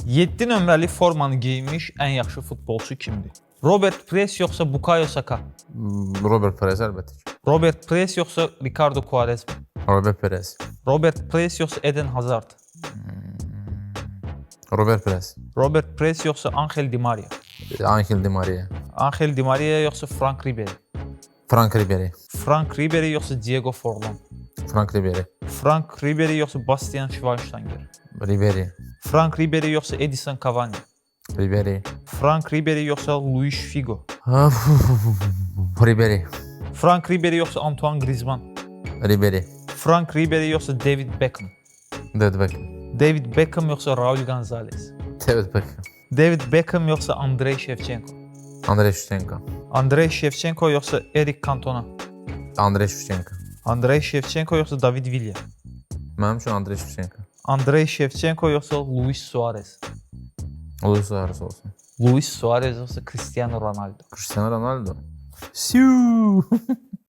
7 nömrəli formanı geyinmiş ən yaxşı futbolçu kimdir? Robert Pires yoxsa Bukayo Saka? Robert Perez əlbəttə ki. Robert Pires yoxsa Ricardo Quaresma? Robert Perez. Robert Pires yoxsa Eden Hazard? Robert Perez. Robert Pires yoxsa Angel Di Maria? Angel Di Maria. Angel Di Maria yoxsa Frank Ribery? Frank Ribery. Frank Ribery yoxsa Diego Forlan? Frank Ribery. Frank Ribery yoxsa Bastian Schweinsteiger? Ribery. Frank Ribery yoxsa Edison Cavani? Ribery. Frank Ribery yoxsa Luis Figo? Ribery. Frank Ribery yoxsa Antoine Griezmann? Ribery. Frank Ribery yoxsa David Beckham? David Beckham. David Beckham yoxsa Raul Gonzalez? David Beckham. David Beckham yoxsa Andrei Shevchenko? Andrei Shevchenko. Andrei Shevchenko yoxsa Eric Cantona? Andrei Shevchenko. Andrei Shevchenko yoxsa David Villa? Mənim üçün Andrei Shevchenko. Andrei Shevchenko yoxsa Luis Suarez? Luis Suarez olsun. Luis Suarez yoxsa Cristiano Ronaldo? Cristiano Ronaldo. Siu.